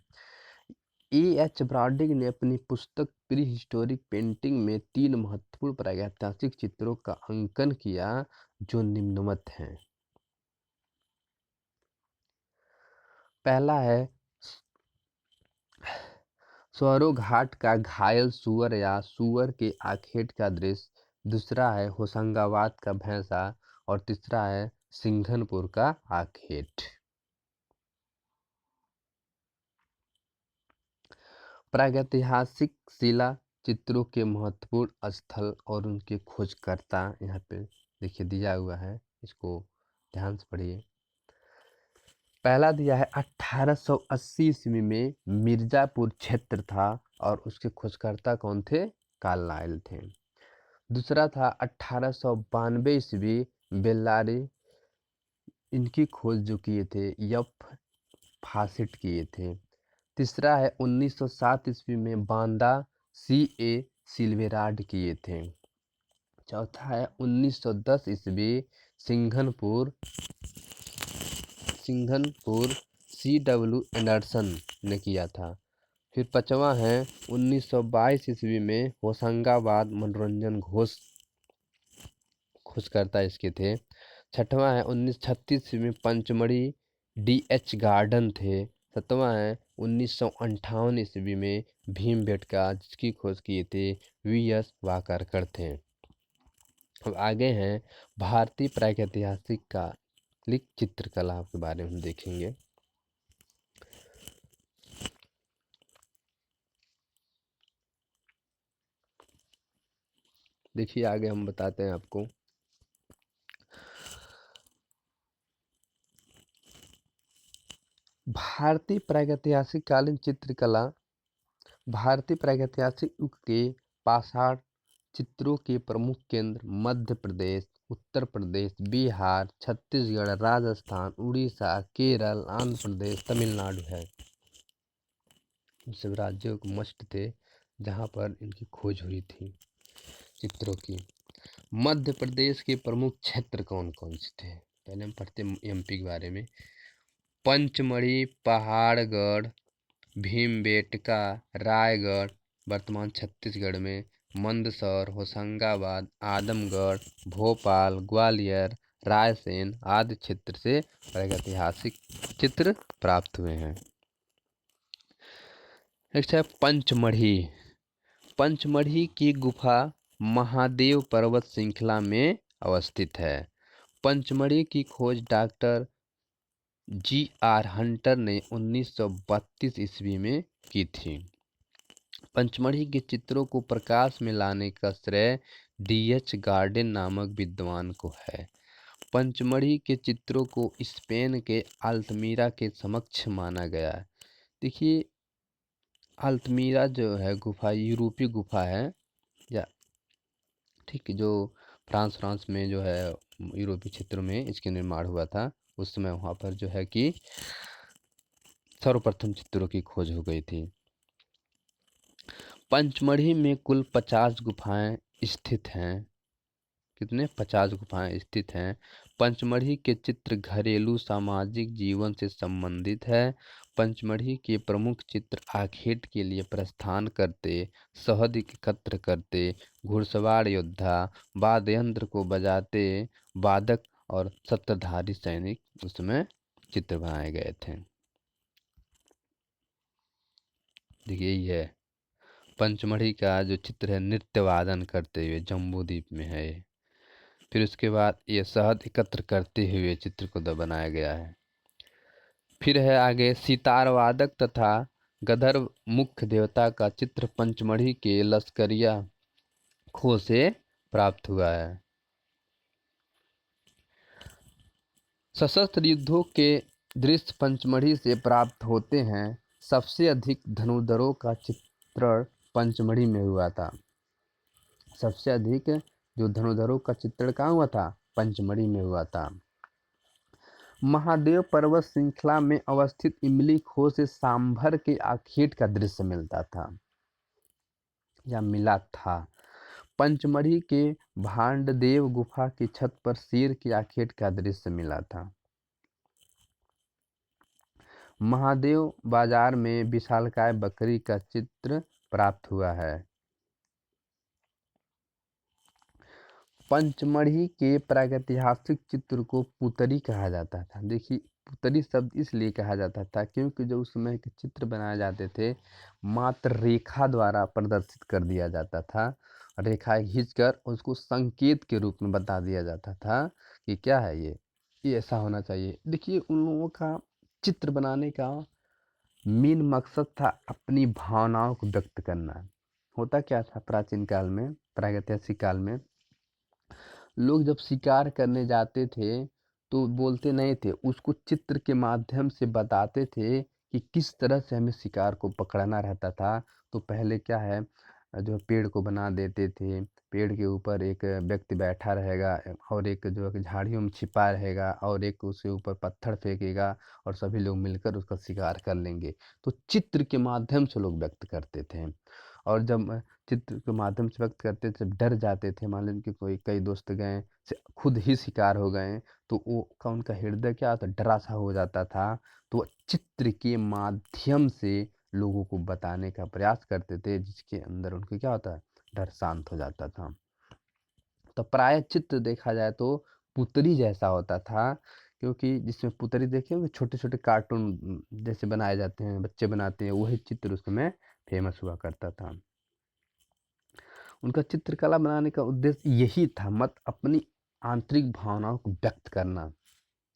[SPEAKER 1] E.H. ब्रॉडिक ने अपनी पुस्तक प्री हिस्टोरिक पेंटिंग में 3 महत्वपूर्ण प्रागैतिहासिक चित्रों का अंकन किया, जो निम्नवत हैं। पहला है स्वरों घाट का घायल सूअर या सूअर के आखेट का दृश्य, दूसरा है होशंगाबाद का भैंसा और तीसरा है सिंघनपुर का आखेट। प्रागैतिहासिक शिला चित्रों के महत्वपूर्ण स्थल और उनके खोजकर्ता यहाँ पे देखिए दिया हुआ है, इसको ध्यान से पढ़िए। पहला दिया है 1880 ईस्वी में मिर्जापुर क्षेत्र था और उसके खोजकर्ता कौन थे? कार्लाइल थे। दूसरा था 1892 ईस्वी बेल्लारी, इनकी खोज जो किए थे यफ फासिट किए थे। तीसरा है 1907 ईस्वी में बांदा C.A. सिल्वेराड किए थे। चौथा है 1910 ईस्वी सिंघनपुर सिंघनपुर C.W. एंडरसन ने किया था। फिर पांचवा है 1922 ईस्वी में होशंगाबाद मनोरंजन घोष खोजकर्ता इसके थे। छठवां है 1936 ईस्वी में पंचमढ़ी D.H. गार्डन थे। सातवां है 1958 ईस्वी में भीमबेटका, जिसकी खोज किए थे V.S. वाकरकर थे। अब आगे हैं भारतीय प्रागैतिहासिक कालिक चित्रकला के बारे में हम देखेंगे। देखिए आगे हम बताते हैं आपको। भारतीय प्रागैतिहासिक कालीन चित्रकला भारतीय प्रागैतिहासिक युग के पाषाण चित्रों के प्रमुख केंद्र मध्य प्रदेश, उत्तर प्रदेश, बिहार, छत्तीसगढ़, राजस्थान, उड़ीसा, केरल, आंध्र प्रदेश, तमिलनाडु है। इन सब राज्यों के मस्ट थे जहाँ पर इनकी खोज हुई थी चित्रों की। मध्य प्रदेश के प्रमुख क्षेत्र कौन कौन से थे? पहले हम पढ़ते MP के बारे में। पंचमढ़ी, पहाड़गढ़, भीमबेटका, रायगढ़ वर्तमान छत्तीसगढ़ में, मंदसौर, होशंगाबाद, आजमगढ़, भोपाल, ग्वालियर, रायसेन आदि क्षेत्र से प्रागैतिहासिक चित्र प्राप्त हुए हैं। नेक्स्ट है पंचमढ़ी। पंचमढ़ी की गुफा महादेव पर्वत श्रृंखला में अवस्थित है। पंचमढ़ी की खोज डॉक्टर G.R. हंटर ने 1932 ईस्वी में की थी। पंचमढ़ी के चित्रों को प्रकाश में लाने का श्रेय D.H. गार्डन नामक विद्वान को है। पंचमढ़ी के चित्रों को स्पेन के अल्तमीरा के समक्ष माना गया है। देखिए अल्तमीरा जो है गुफा यूरोपीय गुफा है, या ठीक जो फ्रांस में जो है यूरोपीय क्षेत्रों में इसके निर्माण हुआ था। उस समय वहाँ पर जो है कि सर्वप्रथम चित्रों की खोज हो गई थी। पंचमढ़ी में कुल 50 गुफाएं स्थित हैं। कितने? 50 गुफाएं स्थित हैं। पंचमढ़ी के चित्र घरेलू सामाजिक जीवन से संबंधित है। पंचमढ़ी के प्रमुख चित्र आखेट के लिए प्रस्थान करते, शहद एकत्र करते, घुड़सवार योद्धा, वाद्य यंत्र को बजाते वादक और सत्ताधारी सैनिक उसमें चित्र बनाए गए थे। देखिए यही है पंचमढ़ी का जो चित्र है, नृत्य वादन करते हुए जम्बू द्वीप में है। फिर उसके बाद ये शहद एकत्र करते हुए चित्र को बनाया गया है। फिर है आगे सितार वादक तथा गंधर्व मुख्य देवता का चित्र पंचमढ़ी के लश्करिया खो से प्राप्त हुआ है। सशस्त्र युद्धों के दृश्य पंचमढ़ी से प्राप्त होते हैं। सबसे अधिक धनुर्धरों का चित्रण पंचमढ़ी में हुआ था। सबसे अधिक जो धनुर्धरों का चित्रण कहाँ हुआ था? पंचमढ़ी में हुआ था। महादेव पर्वत श्रृंखला में अवस्थित इमली खो से सांभर के आखेट का दृश्य मिलता था या मिला था। पंचमढ़ी के भांडदेव गुफा की छत पर शेर के आखेट का दृश्य मिला था। महादेव बाजार में विशालकाय बकरी का चित्र प्राप्त हुआ है। पंचमढ़ी के प्रागैतिहासिक चित्र को पुतरी कहा जाता था। देखिए पुतली शब्द इसलिए कहा जाता था क्योंकि जो उस समय के चित्र बनाए जाते थे मात्र रेखा द्वारा प्रदर्शित कर दिया जाता था। रेखाएँ खींचकर उसको संकेत के रूप में बता दिया जाता था कि क्या है ये ऐसा होना चाहिए। देखिए उन लोगों का चित्र बनाने का मेन मकसद था अपनी भावनाओं को व्यक्त करना। होता क्या था प्राचीन काल में, प्रागैतिहासिक काल में लोग जब शिकार करने जाते थे, तो बोलते नहीं थे, उसको चित्र के माध्यम से बताते थे कि किस तरह से हमें शिकार को पकड़ना रहता था। तो पहले क्या है जो पेड़ को बना देते थे, पेड़ के ऊपर एक व्यक्ति बैठा रहेगा और एक जो है कि झाड़ियों में छिपा रहेगा और एक उसके ऊपर पत्थर फेंकेगा और सभी लोग मिलकर उसका शिकार कर लेंगे। तो चित्र के माध्यम से लोग व्यक्त करते थे और जब चित्र के माध्यम से व्यक्त करते थे, जब डर जाते थे, मान लीजिए कि कोई कई दोस्त गए खुद ही शिकार हो गए तो वो का उनका हृदय क्या होता डरा सा हो जाता था। तो वो चित्र के माध्यम से लोगों को बताने का प्रयास करते थे जिसके अंदर उनके क्या होता है डर शांत हो जाता था। तो प्राय चित्र देखा जाए तो पुतली जैसा होता था क्योंकि जिसमें पुतली देखे होंगे छोटे छोटे कार्टून जैसे बनाए जाते हैं बच्चे बनाते हैं वही चित्र उस समय फेमस हुआ करता था। उनका चित्रकला बनाने का उद्देश्य यही था मत अपनी आंतरिक भावनाओं को व्यक्त करना।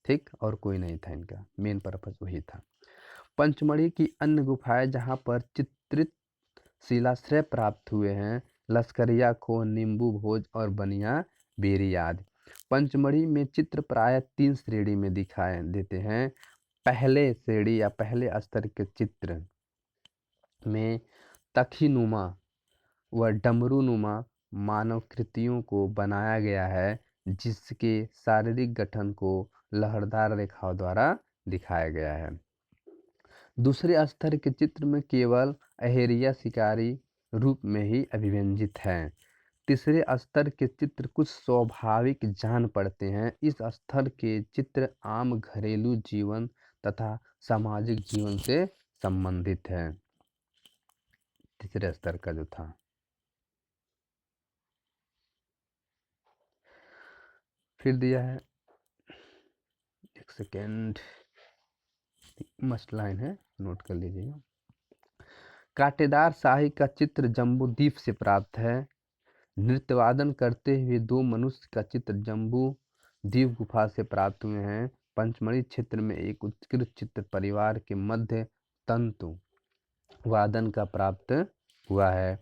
[SPEAKER 1] ठीक और कोई नहीं था इनका मेन पर्पस वही था। पंचमढ़ी की अन्य गुफाएं जहाँ पर चित्रित शिलाश्रय प्राप्त हुए हैं लश्करिया खो नींबू भोज और बनिया बेरी आदि। पंचमढ़ी में चित्र प्राय 3 श्रेणी में दिखाई देते हैं। पहले श्रेणी या पहले स्तर के चित्र में तखीनुमा व डमरूनुमा मानवकृतियों को बनाया गया है जिसके शारीरिक गठन को लहरदार रेखाओं द्वारा दिखाया गया है। दूसरे स्तर के चित्र में केवल अहेरिया शिकारी रूप में ही अभिव्यंजित हैं। तीसरे स्तर के चित्र कुछ स्वाभाविक जान पड़ते हैं। इस स्तर के चित्र आम घरेलू जीवन तथा सामाजिक जीवन से संबंधित है। तीसरे स्तर का जो था फिर दिया है एक सेकेंड मस्ट लाइन है नोट कर लीजिएगा। कांटेदार शाही का चित्र जम्बूद्वीप से प्राप्त है। नृत्यवादन करते हुए 2 मनुष्य का चित्र जम्बू द्वीप गुफा से प्राप्त हुए हैं। पंचमढ़ी क्षेत्र में एक उत्कृष्ट चित्र परिवार के मध्य तंतु वादन का प्राप्त हुआ है।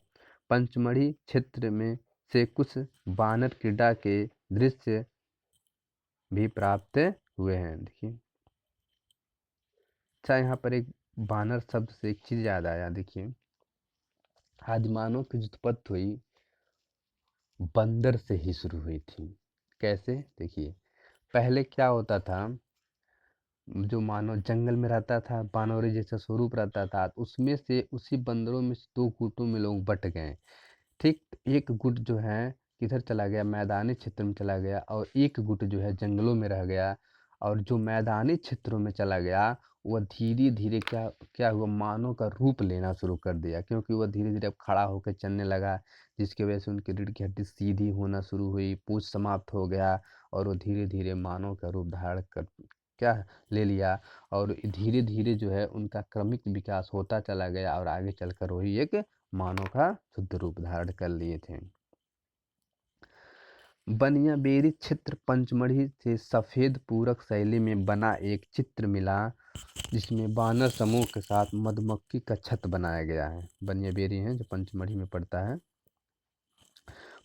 [SPEAKER 1] पंचमढ़ी क्षेत्र में से कुछ बानर क्रीड़ा के दृश्य भी प्राप्त हुए हैं। देखिए अच्छा यहाँ पर एक बानर शब्द से एक चीज याद आया। देखिए आदिमानव की जो उत्पत्ति हुई बंदर से ही शुरू हुई थी। कैसे देखिए पहले क्या होता था जो मानव जंगल में रहता था बानौरी जैसा स्वरूप रहता था उसमें से उसी बंदरों में से 2 गुटों में लोग बट गए। ठीक एक गुट जो है किधर चला गया मैदानी क्षेत्र में चला गया और एक गुट जो है जंगलों में रह गया। और जो मैदानी क्षेत्रों में चला गया वह धीरे धीरे क्या क्या हुआ मानव का रूप लेना शुरू कर दिया क्योंकि वह धीरे धीरे अब खड़ा होकर चलने लगा जिसकी वजह से उनकी रीढ़ की हड्डी सीधी होना शुरू हुई पूंछ समाप्त हो गया और वो धीरे धीरे मानव का रूप धारण कर क्या ले लिया। और धीरे धीरे जो है उनका क्रमिक विकास होता चला गया और आगे चलकर वही एक मानव का शुद्ध रूप धारण कर लिए थे। बनियाबेरी क्षेत्र पंचमढ़ी से सफेद पूरक शैली में बना एक चित्र मिला जिसमें बानर समूह के साथ मधुमक्खी का छत बनाया गया है। बनियाबेरी है जो पंचमढ़ी में पड़ता है।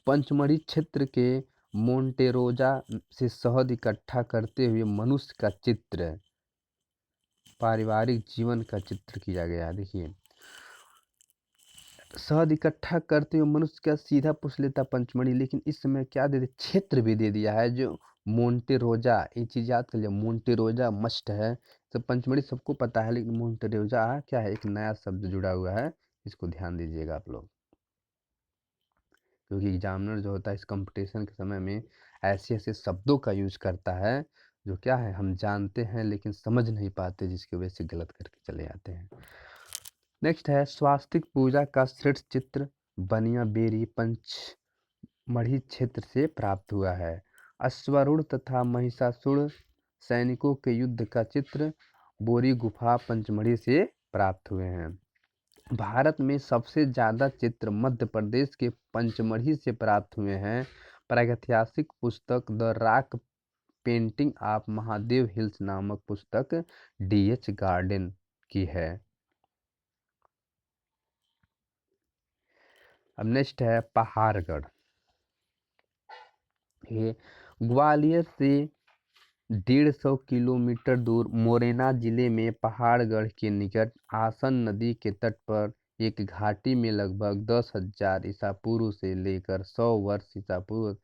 [SPEAKER 1] पंचमढ़ी क्षेत्र के मोंटेरोजा से शहद इकट्ठा करते हुए मनुष्य का चित्र पारिवारिक जीवन का चित्र किया गया। देखिए शहद इकट्ठा करते हुए मनुष्य का सीधा पूछ लेता पंचमढ़ी लेकिन इस समय क्या दे दिया क्षेत्र भी दे दिया है जो मोंटेरोजा। ये चीज याद कर लिया मोंटेरोजा मस्ट है। तो पंचमढ़ी सबको पता है लेकिन मोंटेरोजा क्या है एक नया शब्द जुड़ा हुआ है इसको ध्यान दीजिएगा आप लोग क्योंकि एग्जामिनर जो होता है इस कंपटीशन के समय में ऐसे ऐसे शब्दों का यूज करता है जो क्या है हम जानते हैं लेकिन समझ नहीं पाते जिसकी वजह से गलत करके चले जाते हैं। नेक्स्ट है स्वास्तिक पूजा का श्रेष्ठ चित्र बनियाबेरी पंचमढ़ी क्षेत्र से प्राप्त हुआ है। अश्वारूढ़ तथा महिषासुर सैनिकों के युद्ध का चित्र बोरी गुफा पंचमढ़ी से प्राप्त हुए हैं। भारत में सबसे ज़्यादा चित्र मध्य प्रदेश के पंचमढ़ी से प्राप्त हुए हैं। प्रागैतिहासिक पुस्तक the rock painting of Mahadev hills नामक पुस्तक डी.एच. गार्डन की है। अब नेक्स्ट है पहाड़गढ़। ये ग्वालियर से 150 किलोमीटर दूर मोरेना जिले में पहाड़गढ़ के निकट आसन नदी के तट पर एक घाटी में लगभग 10,000 ईसा पूर्व से लेकर 100 वर्ष ईसा पूर्व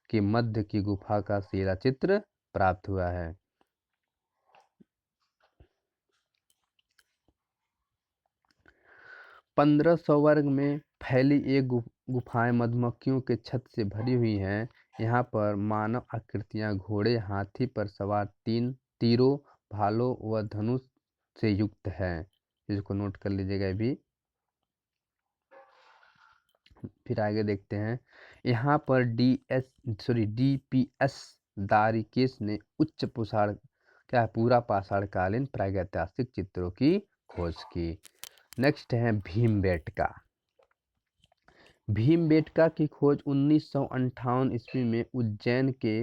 [SPEAKER 1] के मध्य की गुफा का शिला चित्र प्राप्त हुआ है। 1500 वर्ग में फैली ये गुफाएं मधुमक्खियों के छत से भरी हुई हैं। यहाँ पर मानव आकृतियाँ घोड़े, हाथी पर सवार तीरों, भालों व धनुष से युक्त है। इसको नोट कर लीजिएगा भी। फिर आगे देखते हैं। यहाँ पर DPS दारिकेश ने उच्च पूरा पाषाणकालीन प्रागैतिहासिक चित्रों की खोज की। नेक्स्ट है भीमबेटका। भीमबेटका की खोज 1958 ईस्वी में उज्जैन के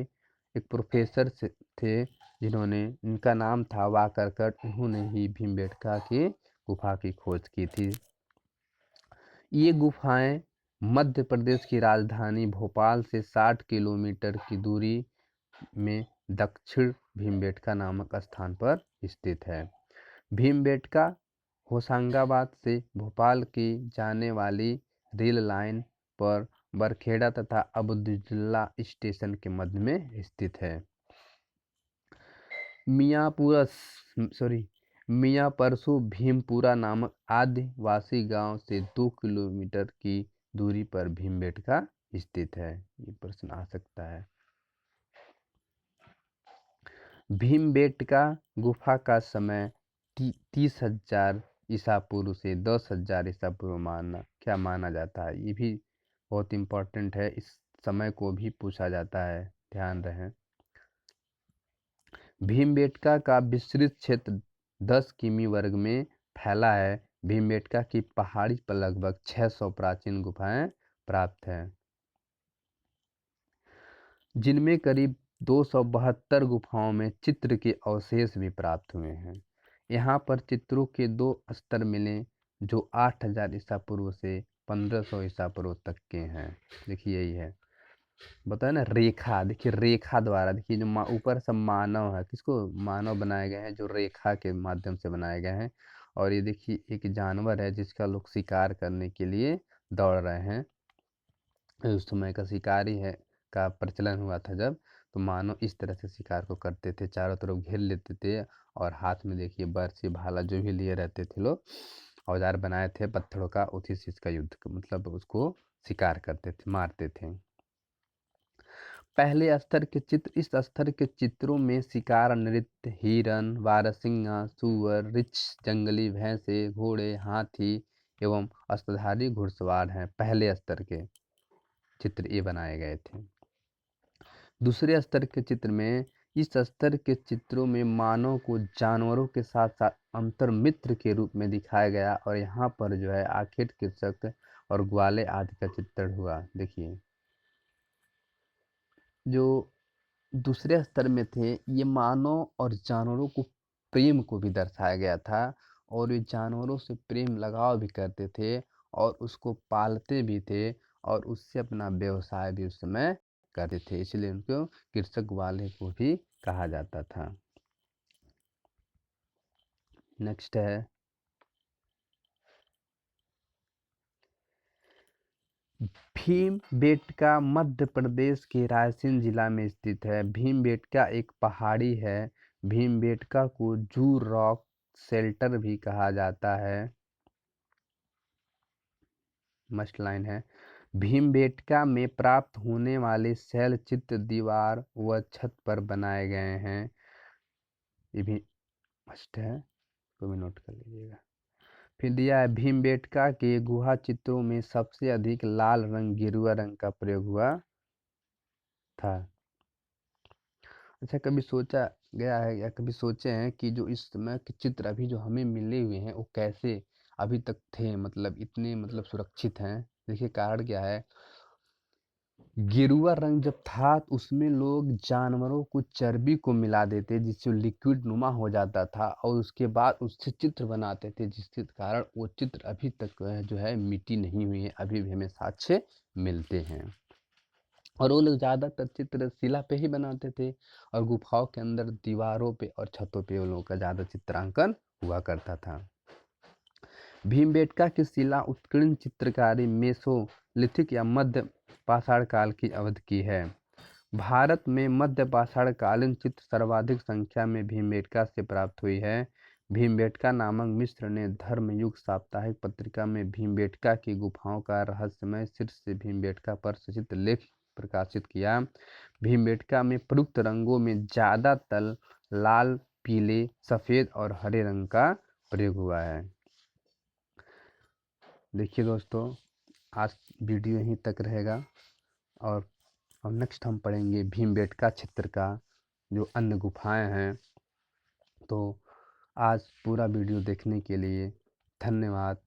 [SPEAKER 1] एक प्रोफेसर थे, जिन्होंने, इनका नाम था वाकरकट, उन्होंने ही भीमबेटका की गुफा की खोज की थी। ये गुफाएं मध्य प्रदेश की राजधानी भोपाल से 60 किलोमीटर की दूरी में दक्षिण भीमबेटका नामक स्थान पर स्थित है। भीमबेटका होशंगाबाद से भोपाल की जाने वाली रेल लाइन पर बरखेड़ा तथा अब्दुल्ला स्टेशन के मध्य में स्थित है। मियाँपरसु भीमपुरा नामक आदिवासी गांव से 2 किलोमीटर की दूरी पर भीमबेटका स्थित है। ये प्रश्न आ सकता है। भीमबेटका गुफा का समय 30,000 ईसा पूर्व से 10,000 ईसा पूर्व माना जाता है। ये भी बहुत इम्पोर्टेंट है, इस समय को भी पूछा जाता है, ध्यान रहे। भीमबेटका का विस्तृत क्षेत्र 10 किमी वर्ग में फैला है। भीमबेटका की पहाड़ी पर लगभग 600 प्राचीन गुफाएं प्राप्त हैं, जिनमें करीब 272 गुफाओं में चित्र के अवशेष भी प्राप्त हुए हैं। यहाँ पर चित्रों के 2 स्तर मिले, जो 8,000 ईसा पूर्व से 1500 ईसा पूर्व तक के हैं। देखिए यही है, बताया ना, रेखा। देखिए रेखा द्वारा, देखिए जो ऊपर सब मानव है, किसको मानव बनाए गए हैं, जो रेखा के माध्यम से बनाए गए हैं। और ये देखिए एक जानवर है जिसका लोग शिकार करने के लिए दौड़ रहे हैं। उस समय का शिकारी है का प्रचलन हुआ था जब, तो मानव इस तरह से शिकार को करते थे, चारों तरफ घेर लेते थे और हाथ में देखिए बर्छी, भाला जो भी लिए रहते थे लोग, औजार बनाए थे पत्थरों का, उसी से इसका युद्ध मतलब उसको शिकार करते थे, मारते थे। पहले स्तर के चित्र, इस स्तर के चित्रों में शिकार, नृत्य, हिरन, बारहसिंगा, सूअर, रीछ, जंगली भैंसे, घोड़े, हाथी एवं अस्त्रधारी घुड़सवार हैं। पहले स्तर के चित्र ये बनाए गए थे। दूसरे स्तर के चित्र में, इस स्तर के चित्रों में मानव को जानवरों के साथ साथ अंतर मित्र के रूप में दिखाया गया, और यहाँ पर जो है आखेट, कृषक और ग्वाले आदि का चित्रण हुआ। देखिए जो दूसरे स्तर में थे, ये मानव और जानवरों को प्रेम को भी दर्शाया गया था, और ये जानवरों से प्रेम लगाव भी करते थे और उसको पालते भी थे और उससे अपना व्यवसाय भी उस समय करते थे, इसलिए उनको कृषक वाले को भी कहा जाता था। नेक्स्ट है भीमबेटका। मध्य प्रदेश के रायसेन जिला में स्थित है। भीमबेटका एक पहाड़ी है। भीमबेटका को जू रॉक शेल्टर भी कहा जाता है। मस्ट लाइन है, भीमबेटका में प्राप्त होने वाले शैल चित्र दीवार व छत पर बनाए गए हैं। ये भी मस्ट है, तो भी नोट कर लीजिएगा। फिर दिया है, भीमबेटका के गुहा चित्रों में सबसे अधिक लाल रंग, गेरुआ रंग का प्रयोग हुआ था। अच्छा, कभी सोचा गया है या कभी सोचे हैं कि जो इस समय के चित्र अभी जो हमें मिले हुए हैं वो कैसे अभी तक थे, मतलब इतने मतलब सुरक्षित हैं? देखिए कारण क्या है, गेरुआ रंग जब था तो उसमें लोग जानवरों को चर्बी को मिला देते जिससे लिक्विड नुमा हो जाता था और उसके बाद उससे चित्र बनाते थे, जिसके कारण वो चित्र अभी तक जो है मिट्टी नहीं हुई है, अभी भी हमें साक्ष्य मिलते हैं। और वो लोग ज़्यादातर चित्र शिला पे ही बनाते थे और गुफाओं के अंदर दीवारों पे और छतों पे उन लोगों का ज़्यादा चित्रांकन हुआ करता था। भीमबेटका की शिला उत्कीर्ण चित्रकारी मेसोलिथिक या मध्य पाषाण काल की अवधि की है। भारत में मध्य पाषाण कालीन चित्र सर्वाधिक संख्या में भीमबेटका से प्राप्त हुई है। भीमबेटका नामक मिस्र ने धर्मयुग साप्ताहिक पत्रिका में भीमबेटका की गुफाओं का रहस्यमय शीर्ष से भीमबेटका पर सचित्र लेख प्रकाशित किया। भीमबेटका में प्रयुक्त रंगों में ज़्यादातर लाल, पीले, सफ़ेद और हरे रंग का प्रयोग हुआ है। देखिए दोस्तों, आज वीडियो यहीं तक रहेगा और नेक्स्ट हम पढ़ेंगे भीमबेटका क्षेत्र का जो अन्य गुफाएं हैं। तो आज पूरा वीडियो देखने के लिए धन्यवाद।